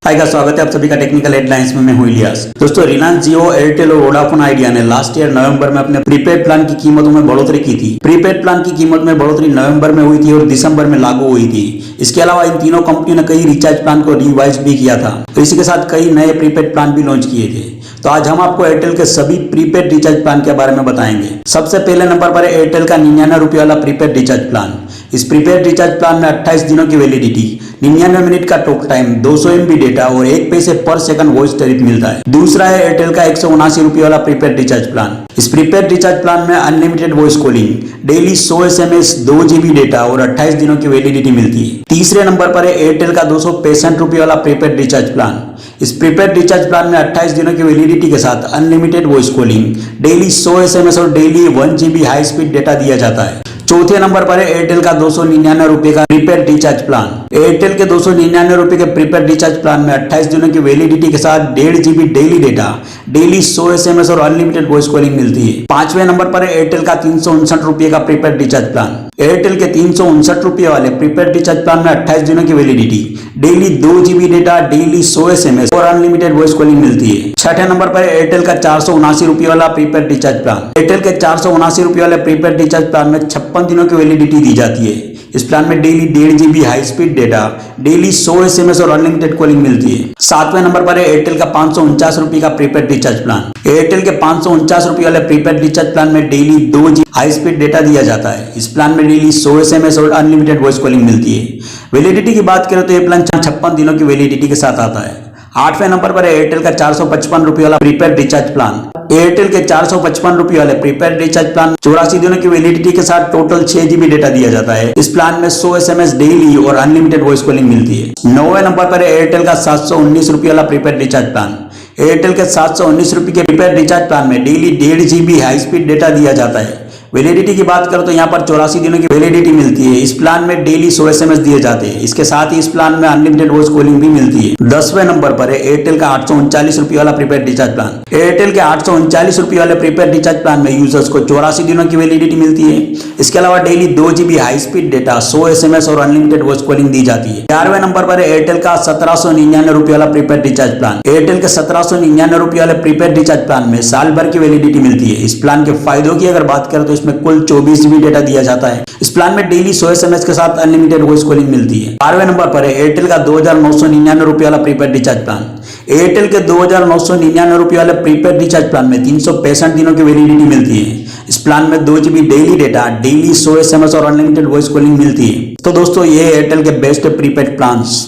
हाय का स्वागत है आप सभी का टेक्निकल हेडलाइंस में। मैं हूं इलियास। दोस्तों, रिलायंस जियो, एयरटेल और वोडाफोन आइडिया ने लास्ट ईयर नवंबर में अपने प्रीपेड प्लान की कीमतों में बढ़ोतरी की थी। प्रीपेड प्लान की कीमत में बढ़ोतरी नवंबर में हुई थी और दिसंबर में लागू हुई थी। इसके अलावा इन तीनों कंपनियों ने कई रिचार्ज प्लान को रिवाइज भी किया था और इसी के साथ कई नए प्रीपेड प्लान भी लॉन्च किए थे। तो आज हम आपको एयरटेल के सभी प्रीपेड रिचार्ज प्लान के बारे में बताएंगे। सबसे पहले नंबर पर है एयरटेल का 99 रुपये वाला प्रीपेड रिचार्ज प्लान। इस प्रीपेड रिचार्ज प्लान में 28 दिनों की वैलिडिटी, 99 मिनट का टॉक टाइम, 200 MB डेटा और 1 पैसे पर सेकंड वॉइस टैरिफ मिलता है। दूसरा है एयरटेल का 179 रुपये वाला प्रीपेड रिचार्ज प्लान। इस प्रीपेड रिचार्ज प्लान में unlimited voice calling, daily 100 SMS, 2 GB data और 28 दिनों की वैलिडिटी मिलती है। तीसरे नंबर पर है एयरटेल का 265 रुपये वाला प्रीपेड रिचार्ज प्लान। इस प्रीपेड रिचार्ज प्लान में 28 दिनों की वैलिडिटी के साथ unlimited voice calling, daily 100 SMS और daily 1 GB high speed data दिया जाता है। चौथे नंबर पर है एयरटेल का 299 रुपये का प्रीपेड रिचार्ज प्लान। एयरटेल के 299 रुपये के प्रीपेड रिचार्ज प्लान में 28 दिनों की वैलिडिटी के साथ 1.5 GB daily data, daily 100 SMS और अनलिमिटेड वॉइस कॉलिंग मिलती है। पांचवें नंबर पर है एयरटेल का 359 रुपये का प्रीपेड रिचार्ज प्लान। एयरटेल के 359 रुपये वाले प्रीपेड रिचार्ज प्लान में 28 दिनों की validity, daily 2 GB data, daily 100 SMS और अनलिमिटेड वॉइस कॉलिंग मिलती है। छठे नंबर पर एयरटेल का 479 रुपये वाला प्रीपेड रिचार्ज प्लान। एयरटेल के 479 रुपये वाले प्रीपेड रिचार्ज प्लान में 56 दिनों की वैलिडिटी दी जाती है। इस प्लान में daily 1.5 GB high speed data, daily 100 SMS और अनलिमिटेड कॉलिंग मिलती है। सातवें नंबर पर है एयरटेल का 549 रुपये का प्रीपेड रिचार्ज प्लान। एयरटेल के 549 रुपये वाले प्रीपेड रिचार्ज प्लान में daily 2 GB high speed data दिया जाता है। इस प्लान में डेली 100 SMS और अनलिमिटेड वॉइस कॉलिंग मिलती है। वैलिडिटी की बात करें तो ये प्लान 56 दिनों की वैलिडिटी के साथ आता है। आठवें नंबर पर है एयरटेल का 455 रुपये वाला प्रीपेड रिचार्ज प्लान। एयरटेल के 455 रुपये वाले प्रीपेड रिचार्ज प्लान 84 दिनों की वैलिडिटी के साथ टोटल 6 GB डेटा दिया जाता है। इस प्लान में 100 SMS डेली और अनलिमिटेड वॉइस कॉलिंग मिलती है। नौवें नंबर पर है एयरटेल का 719 रुपये वाला प्रीपेड रिचार्ज प्लान। एयरटेल के 719 रुपये के प्रीपेड रिचार्ज प्लान में daily 1.5 GB high speed data दिया जाता है। वैलिडिटी की बात करो तो यहाँ पर 84 दिनों की वैलिडिटी मिलती है। इस प्लान में डेली 100 SMS दिए जाते हैं। इसके साथ ही इस प्लान में अनलिमिटेड वॉइस कॉलिंग भी मिलती है। 10वें नंबर पर है एयरटेल का 839 रुपये वाला प्रीपेड रिचार्ज प्लान। एयरटेल के 839 रुपये वाले प्रीपेड रिचार्ज प्लान में यूजर्स को 84 दिनों की वैलिडिटी मिलती है। इसके अलावा daily 2 GB high speed data, 100 SMS और अनलिमिटेड वॉइस कॉलिंग दी जाती है। 11वें नंबर पर है एयरटेल का 1799 रुपये वाला प्रीपेड रिचार्ज प्लान। एयरटेल के 1799 रुपये वाले प्रीपेड रिचार्ज प्लान में साल भर की वैलिडिटी मिलती है। इस प्लान के फायदों की अगर बात करें तो इसमें कुल 24 GB डेटा दिया जाता है। इस प्लान में डेली 100 SMS के साथ अनलिमिटेड वॉइस कॉलिंग मिलती है। 12वें नंबर पर है एयरटेल का 2999 रुपये वाला प्रीपेड रिचार्ज प्लान। एयरटेल के 2999 रुपये वाले प्रीपेड रिचार्ज प्लान में 365 दिनों की वैलिडिटी मिलती है। इस प्लान में 2 GB daily data, daily 100 SMS और अनलिमिटेड वॉइस कॉलिंग मिलती है। तो दोस्तों, ये एयरटेल के बेस्ट प्रीपेड प्लान्स।